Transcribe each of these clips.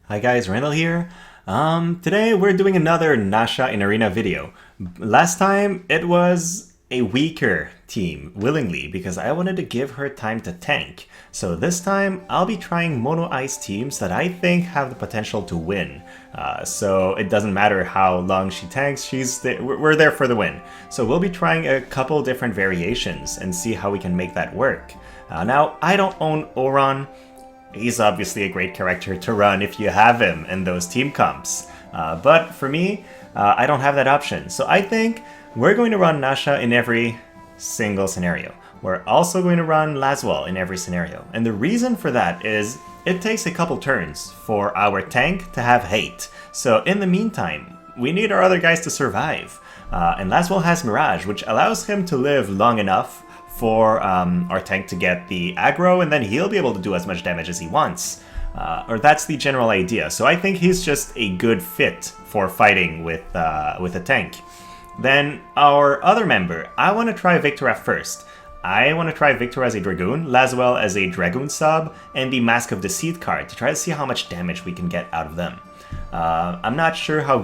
Hi guys, Randall here. Today we're doing another Nasha in Arena video. Last time it was a weaker team, willingly, because I wanted to give her time to tank. So this time I'll be trying mono ice teams that I think have the potential to win. So it doesn't matter how long she tanks, we're there for the win. So we'll be trying a couple different variations and see how we can make that work. Now, I don't own Oron. He's obviously a great character to run if you have him in those team comps. But for me, I don't have that option. So I think we're going to run Nasha in every single scenario. We're also going to run Lasswell in every scenario. And the reason for that is it takes a couple turns for our tank to have hate. So in the meantime, we need our other guys to survive. And Lasswell has Mirage, which allows him to live long enough for our tank to get the aggro, and then he'll be able to do as much damage as he wants. Or that's the general idea. So I think he's just a good fit for fighting with a tank. Then our other member, I want to try Viktora first. I want to try Viktora as a dragoon, Lasswell as a dragoon sub, and the Mask of Deceit card to try to see how much damage we can get out of them. I'm not sure how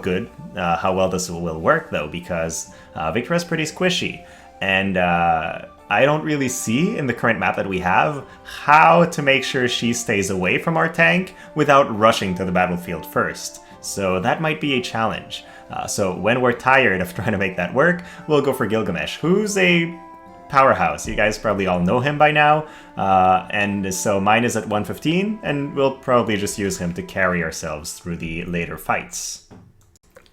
well this will work though, because Viktora is pretty squishy, and I don't really see in the current map that we have how to make sure she stays away from our tank without rushing to the battlefield first. So that might be a challenge. So when we're tired of trying to make that work, we'll go for Gilgamesh, who's a powerhouse. You guys probably all know him by now. And so mine is at 115, and we'll probably just use him to carry ourselves through the later fights.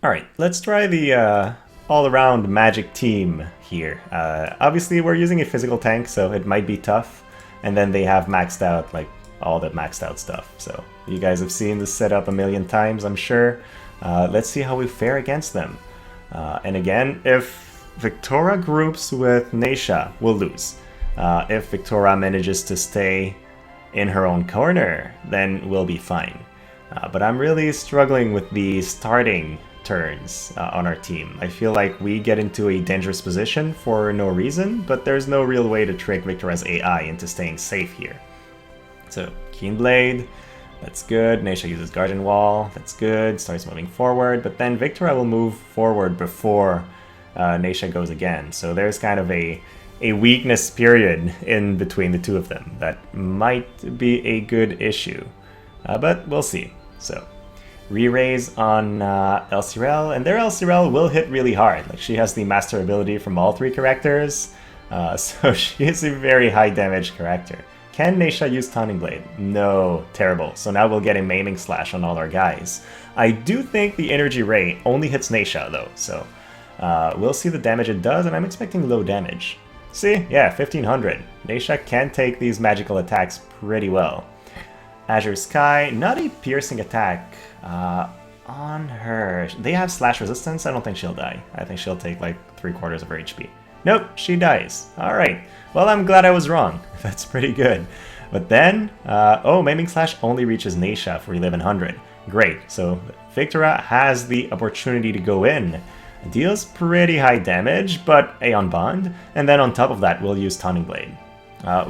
Alright, let's try the all-around magic team here. Obviously we're using a physical tank, so it might be tough, and then they have maxed out, like, all the maxed out stuff. So you guys have seen this setup a million times, I'm sure. Let's see how we fare against them. And again, if Viktora groups with Nasha, we'll lose. If Viktora manages to stay in her own corner, then we'll be fine. But I'm really struggling with the starting turns on our team. I feel like we get into a dangerous position for no reason, but there's no real way to trick Viktora's AI into staying safe here. So, Keen Blade, that's good. Nasha uses Guardian Wall, that's good. Starts moving forward, but then Viktora will move forward before Nasha goes again. So there's kind of a weakness period in between the two of them that might be a good issue. But we'll see. So, re-raise on Elsirelle, and their Elsirelle will hit really hard. Like, she has the master ability from all three characters, so she is a very high damage character. Can Nasha use Taunting Blade? No, terrible. So now we'll get a maiming slash on all our guys. I do think the Energy Ray only hits Nasha though, so we'll see the damage it does, and I'm expecting low damage. See? Yeah, 1500. Nasha can take these magical attacks pretty well. Azure Sky, not a piercing attack on her. They have slash resistance. I don't think she'll die. I think she'll take like 3/4 of her HP. Nope, she dies. Alright. Well, I'm glad I was wrong. That's pretty good. But then, oh, Maiming Slash only reaches Nasha for 1100. Great. So Viktora has the opportunity to go in. Deals pretty high damage, but Aeon Bond. And then on top of that, we'll use Taunting Blade.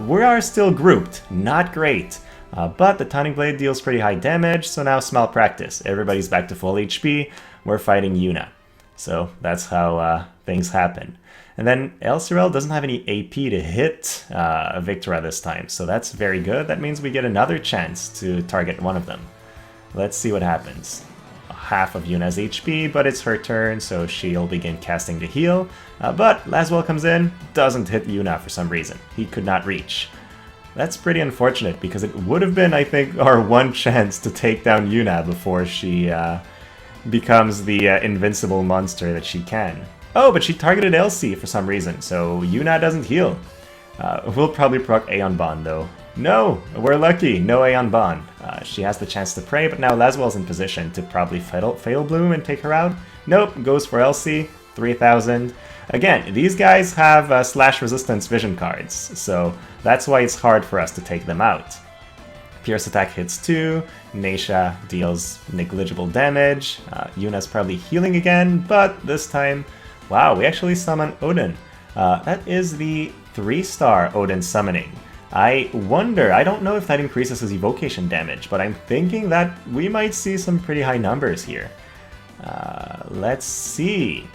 We are still grouped. Not great. But the Taunting Blade deals pretty high damage, so now Small Practice. Everybody's back to full HP. We're fighting Yuna. So that's how things happen. And then Elsirelle doesn't have any AP to hit Viktora this time, so that's very good. That means we get another chance to target one of them. Let's see what happens. Half of Yuna's HP, but it's her turn, so she'll begin casting to heal. But Lasswell comes in, doesn't hit Yuna for some reason. He could not reach. That's pretty unfortunate, because it would have been, I think, our one chance to take down Yuna before she becomes the invincible monster that she can. Oh, but she targeted Elsie for some reason, so Yuna doesn't heal. We'll probably proc Aeon Bond, though. No, we're lucky, no Aeon Bond. She has the chance to pray, but now Lasswell's in position to probably Fatal Bloom and take her out. Nope, goes for Elsie, 3000. Again, these guys have slash resistance vision cards, so that's why it's hard for us to take them out. Pierce attack hits 2, Nasha deals negligible damage, Yuna's probably healing again, but this time, wow, we actually summon Odin. That is the 3-star Odin summoning. I wonder, I don't know if that increases his evocation damage, but I'm thinking that we might see some pretty high numbers here. Let's see.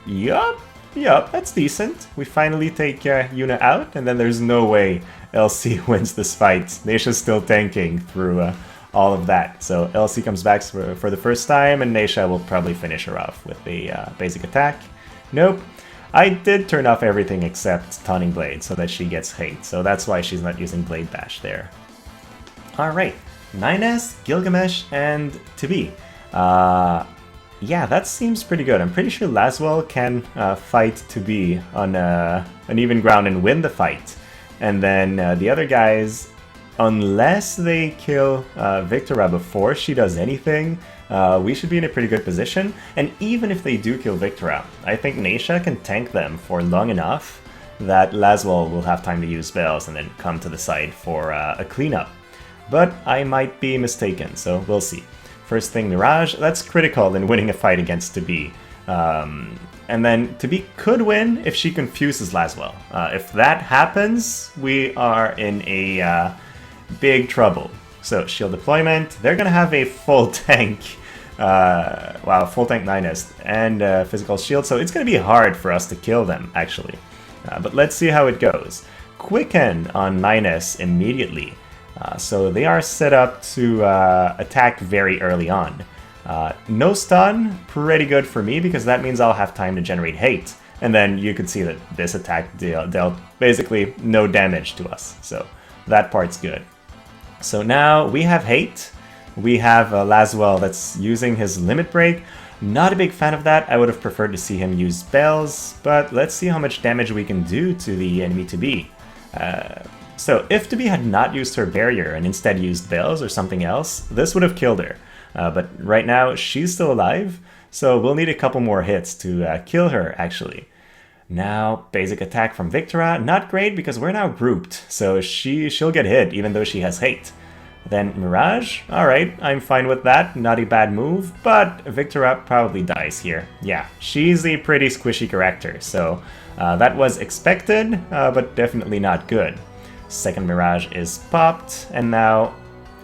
Yup, that's decent. We finally take Yuna out, and then there's no way LC wins this fight. Nasha's still tanking through all of that. So LC comes back for the first time, and Nasha will probably finish her off with a basic attack. Nope. I did turn off everything except Taunting Blade so that she gets hate, so that's why she's not using Blade Bash there. Alright, 9S, Gilgamesh, and WOTV. Yeah, that seems pretty good. I'm pretty sure Lasswell can fight WOTV on an even ground and win the fight. And then the other guys, unless they kill Viktora before she does anything, we should be in a pretty good position. And even if they do kill Viktora, I think Nasha can tank them for long enough that Lasswell will have time to use spells and then come to the side for a cleanup. But I might be mistaken, so we'll see. First thing, Mirage, that's critical in winning a fight against WOTV. And then WOTV could win if she confuses Lasswell. If that happens, we are in a big trouble. So, shield deployment, they're gonna have a full tank, full tank 9S and physical shield, so it's gonna be hard for us to kill them, actually. But let's see how it goes. Quicken on 9S immediately. So they are set up to attack very early on. No stun, pretty good for me because that means I'll have time to generate hate. And then you could see that this attack dealt basically no damage to us. So that part's good. So now we have hate. We have Lasswell that's using his limit break. Not a big fan of that. I would have preferred to see him use spells, but let's see how much damage we can do to the enemy WOTV. So if WOTV had not used her barrier and instead used bells or something else, this would have killed her. But right now she's still alive, so we'll need a couple more hits to kill her actually. Now basic attack from Viktora, not great because we're now grouped, so she'll get hit even though she has hate. Then Mirage, alright, I'm fine with that, not a bad move, but Viktora probably dies here. Yeah, she's a pretty squishy character, so that was expected, but definitely not good. Second Mirage is popped, and now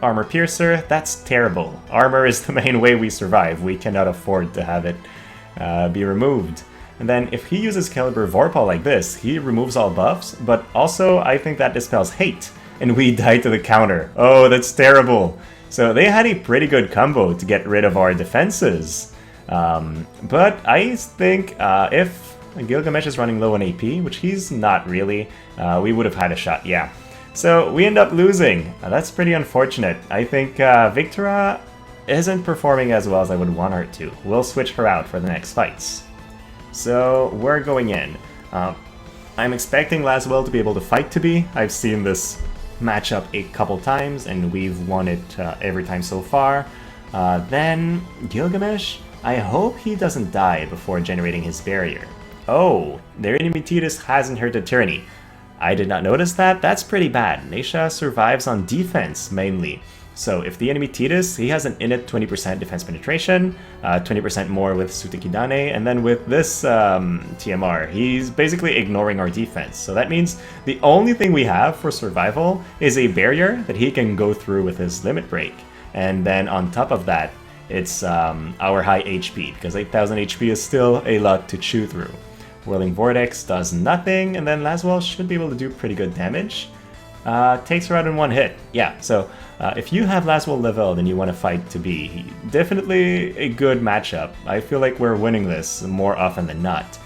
Armor Piercer, that's terrible. Armor is the main way we survive, we cannot afford to have it be removed. And then if he uses Caliber Vorpal like this, he removes all buffs, but also I think that dispels hate, and we die to the counter. Oh, that's terrible. So they had a pretty good combo to get rid of our defenses. But I think if Gilgamesh is running low on AP, which he's not really, we would have had a shot, yeah. So we end up losing. That's pretty unfortunate. I think Viktora isn't performing as well as I would want her to. We'll switch her out for the next fights. So we're going in. I'm expecting Lasswell to be able to fight WOTV. I've seen this matchup a couple times and we've won it every time so far. Then Gilgamesh, I hope he doesn't die before generating his barrier. Oh, their enemy Tidus hasn't heard the tyranny. I did not notice that. That's pretty bad. Nasha survives on defense mainly. So if the enemy Tidus, he has an innate 20% defense penetration, 20% more with Sutekidane, and then with this TMR, he's basically ignoring our defense. So that means the only thing we have for survival is a barrier that he can go through with his limit break. And then on top of that, it's our high HP, because 8000 HP is still a lot to chew through. Whirling Vortex does nothing, and then Lasswell should be able to do pretty good damage. Takes her out in one hit. Yeah, so if you have Lasswell leveled and you want to fight WOTV, definitely a good matchup. I feel like we're winning this more often than not.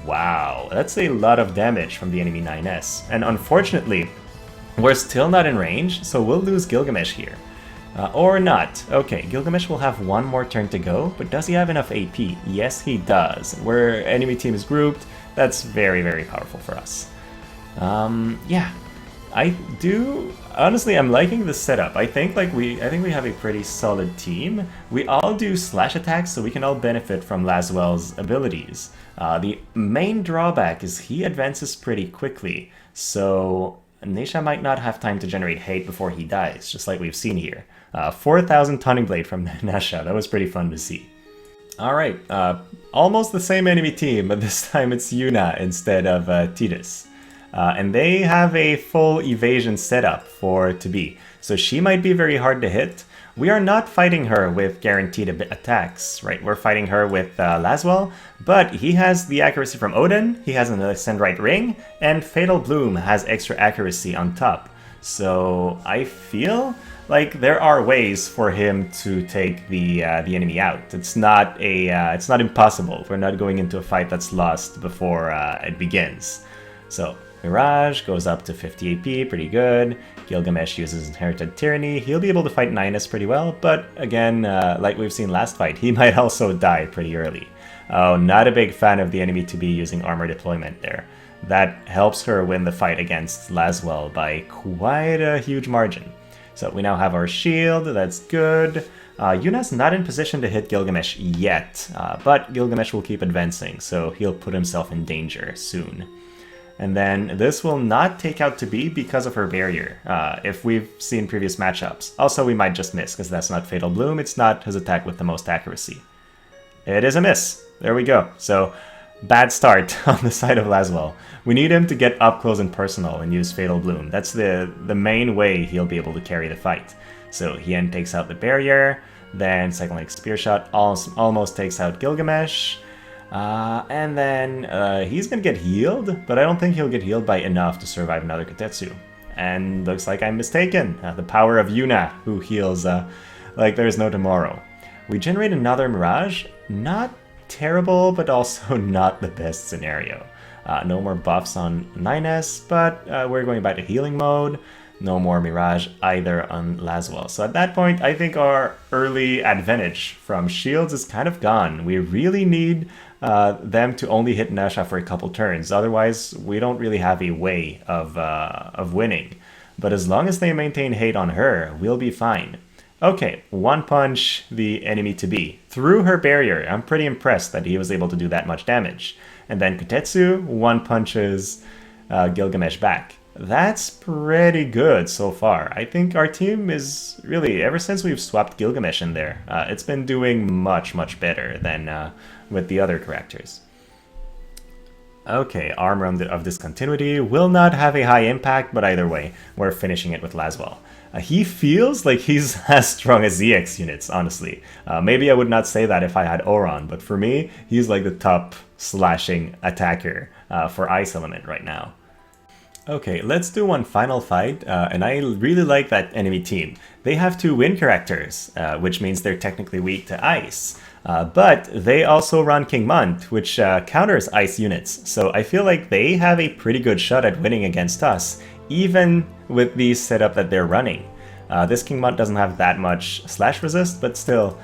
Wow, that's a lot of damage from the enemy 9S. And unfortunately, we're still not in range, so we'll lose Gilgamesh here. Or not. Okay, Gilgamesh will have one more turn to go, but does he have enough AP? Yes, he does. Where enemy team is grouped, that's very, very powerful for us. Yeah, I do. Honestly, I'm liking the setup. I think we have a pretty solid team. We all do slash attacks, so we can all benefit from Lasswell's abilities. The main drawback is he advances pretty quickly, so Nasha might not have time to generate hate before he dies, just like we've seen here. 4,000 Taunting Blade from Nasha, that was pretty fun to see. Alright, almost the same enemy team, but this time it's Yuna instead of Tidus. And they have a full evasion setup for to be. So she might be very hard to hit. We are not fighting her with guaranteed attacks, right? We're fighting her with Lasswell, but he has the accuracy from Odin, he has an Ascendrite Ring, and Fatal Bloom has extra accuracy on top. So I feel like there are ways for him to take the enemy out. It's not impossible. We're not going into a fight that's lost before it begins. So Mirage goes up to 50 AP, pretty good. Gilgamesh uses Inherited Tyranny. He'll be able to fight Ninus pretty well, but again, like we've seen last fight, he might also die pretty early. Oh, not a big fan of the enemy to be using armor deployment there. That helps her win the fight against Lasswell by quite a huge margin. So we now have our shield, that's good. Yuna's not in position to hit Gilgamesh yet, but Gilgamesh will keep advancing, so he'll put himself in danger soon. And then this will not take out to be because of her barrier, if we've seen previous matchups. Also, we might just miss, because that's not Fatal Bloom, it's not his attack with the most accuracy. It is a miss. There we go. So, bad start on the side of Lasswell. We need him to get up close and personal and use Fatal Bloom. That's the main way he'll be able to carry the fight. So, Hien takes out the barrier, then Cyclonic Spear Shot almost takes out Gilgamesh. And then he's gonna get healed, but I don't think he'll get healed by enough to survive another Kotetsu. And looks like I'm mistaken. The power of Yuna, who heals like there's no tomorrow. We generate another Mirage. Not terrible, but also not the best scenario. No more buffs on 9S, but we're going back to healing mode. No more Mirage either on Lasswell. So at that point, I think our early advantage from shields is kind of gone. We really need them to only hit Nasha for a couple turns. Otherwise, we don't really have a way of winning. But as long as they maintain hate on her, we'll be fine. Okay, one punch the enemy to be. Through her barrier, I'm pretty impressed that he was able to do that much damage. And then Kotetsu, one punches Gilgamesh back. That's pretty good so far. I think our team is really, ever since we've swapped Gilgamesh in there, it's been doing much, much better than with the other characters. Okay, Armor of Discontinuity will not have a high impact, but either way, we're finishing it with Lasswell. He feels like he's as strong as ZX units, honestly. Maybe I would not say that if I had Oron, but for me, he's like the top slashing attacker for Ice Element right now. Okay, let's do one final fight, and I really like that enemy team. They have two wind characters, which means they're technically weak to ice. But they also run King Mont, which counters ice units. So I feel like they have a pretty good shot at winning against us, even with the setup that they're running. This King Mont doesn't have that much slash resist, but still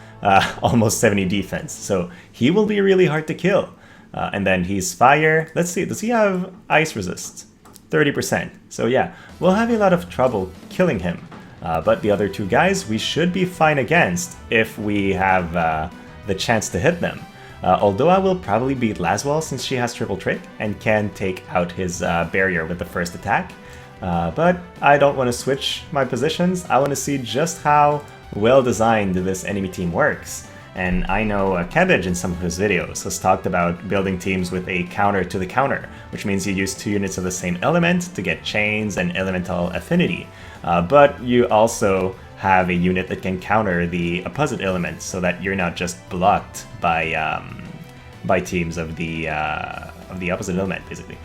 almost 70 defense. So he will be really hard to kill. And then he's fire. Let's see, does he have ice resist? 30%. So yeah, we'll have a lot of trouble killing him. But the other two guys we should be fine against if we have the chance to hit them. Oldoa will probably beat Lasswell since she has triple trick and can take out his barrier with the first attack. But I don't want to switch my positions. I want to see just how well designed this enemy team works. And I know Cabbage in some of his videos has talked about building teams with a counter to the counter, which means you use 2 units of the same element to get chains and elemental affinity. But you also have a unit that can counter the opposite element so that you're not just blocked by teams of the opposite element, basically.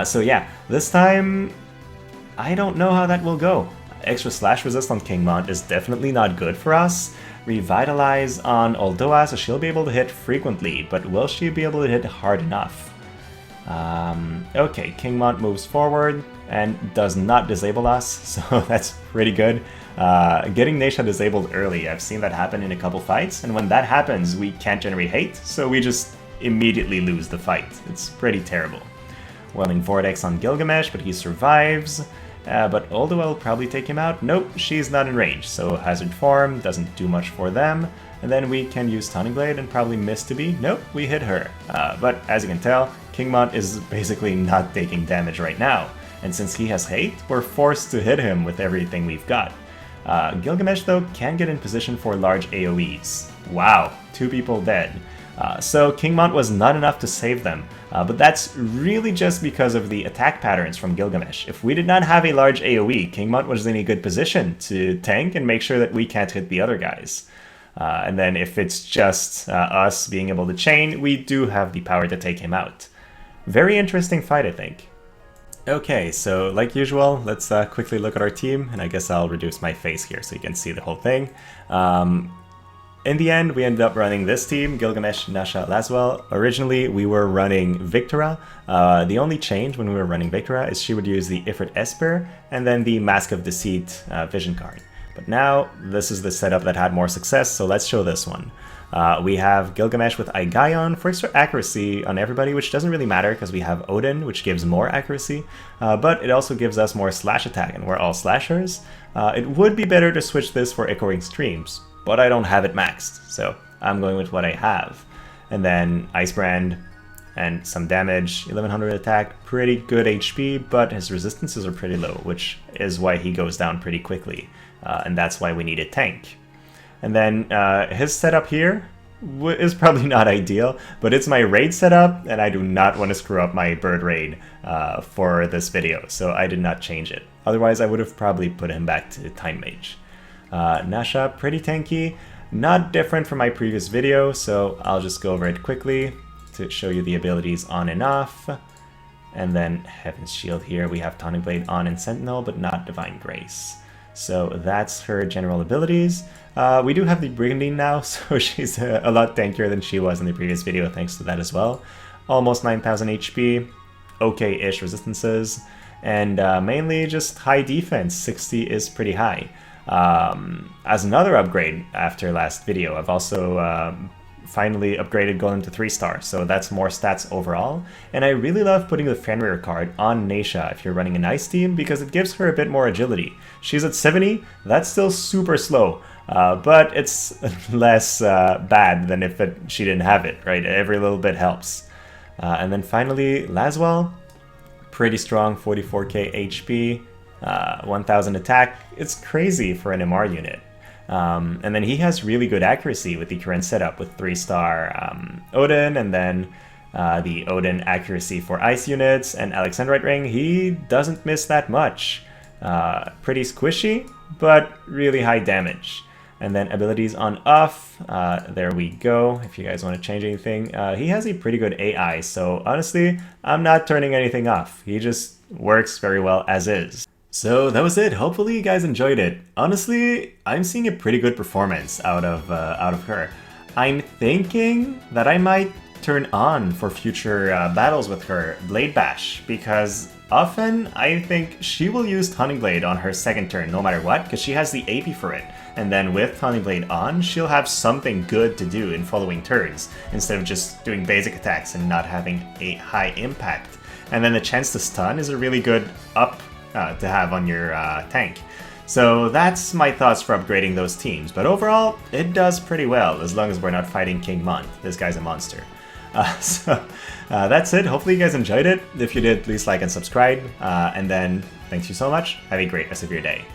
So yeah, this time I don't know how that will go. Extra slash resist on King Mont is definitely not good for us. Revitalize on Oldoa, so she'll be able to hit frequently, but will she be able to hit hard enough? Okay, King Mont moves forward and does not disable us, so that's pretty good. Getting Nasha disabled early, I've seen that happen in a couple fights, and when that happens, we can't generate hate, so we just immediately lose the fight. It's pretty terrible. Welling Vortex on Gilgamesh, but he survives. But Oldoa will probably take him out. Nope, she's not in range, so Hazard Form doesn't do much for them. And then we can use Stunning Blade and probably miss to be. Nope, we hit her. But as you can tell, King Mont is basically not taking damage right now. And since he has hate, we're forced to hit him with everything we've got. Gilgamesh, though, can get in position for large AoEs. Wow, 2 people dead. So King Mont was not enough to save them, but that's really just because of the attack patterns from Gilgamesh. If we did not have a large AoE, King Mont was in a good position to tank and make sure that we can't hit the other guys. And then if it's just us being able to chain, we do have the power to take him out. Very interesting fight, I think. Okay, so like usual, let's quickly look at our team, and I guess I'll reduce my face here so you can see the whole thing. In the end, we ended up running this team, Gilgamesh, Nasha, Lasswell. Originally, we were running Viktora. The only change when we were running Viktora is she would use the Ifrit Esper and then the Mask of Deceit vision card. But now, this is the setup that had more success, so let's show this one. We have Gilgamesh with Aigaion for extra accuracy on everybody, which doesn't really matter because we have Odin, which gives more accuracy, but it also gives us more slash attack, and we're all slashers. It would be better to switch this for Echoing Streams, but I don't have it maxed, so I'm going with what I have. And then Icebrand and some damage, 1100 attack, pretty good HP, but his resistances are pretty low, which is why he goes down pretty quickly, and that's why we need a tank. And then his setup here is probably not ideal, but it's my raid setup, and I do not want to screw up my bird raid for this video, so I did not change it. Otherwise, I would have probably put him back to Time Mage. Nasha, pretty tanky, not different from my previous video, so I'll just go over it quickly to show you the abilities on and off. And then Heaven's Shield here, we have Tonic Blade on and Sentinel, but not Divine Grace. So that's her general abilities. We do have the Brigandine now, so she's a lot tankier than she was in the previous video thanks to that as well. Almost 9000 HP, okay-ish resistances, and mainly just high defense. 60 is pretty high. As another upgrade after last video, I've also finally upgraded Golem to 3-star, so that's more stats overall. And I really love putting the Fenrir card on Nasha if you're running an ice team, because it gives her a bit more agility. She's at 70, that's still super slow, but it's less bad than if she didn't have it, right? Every little bit helps. And then finally, Lasswell, pretty strong, 44k HP, 1000 attack. It's crazy for an MR unit. And then he has really good accuracy with the current setup with 3-star Odin, and then the Odin accuracy for ice units, and Alexandrite Ring, he doesn't miss that much. Pretty squishy, but really high damage. And then abilities on off, there we go, if you guys want to change anything. He has a pretty good AI, so honestly, I'm not turning anything off. He just works very well as is. So that was it. Hopefully you guys enjoyed it. Honestly, I'm seeing a pretty good performance out of her. I'm thinking that I might turn on for future battles with her Blade Bash, because often I think she will use Tonic Blade on her second turn no matter what, because she has the AP for it. And then with Tonic Blade on, she'll have something good to do in following turns, instead of just doing basic attacks and not having a high impact. And then the chance to stun is a really good up to have on your tank. So that's my thoughts for upgrading those teams, but overall, it does pretty well, as long as we're not fighting King Mont. This guy's a monster. So that's it. Hopefully you guys enjoyed it. If you did, please like and subscribe, and then thanks you so much. Have a great rest of your day.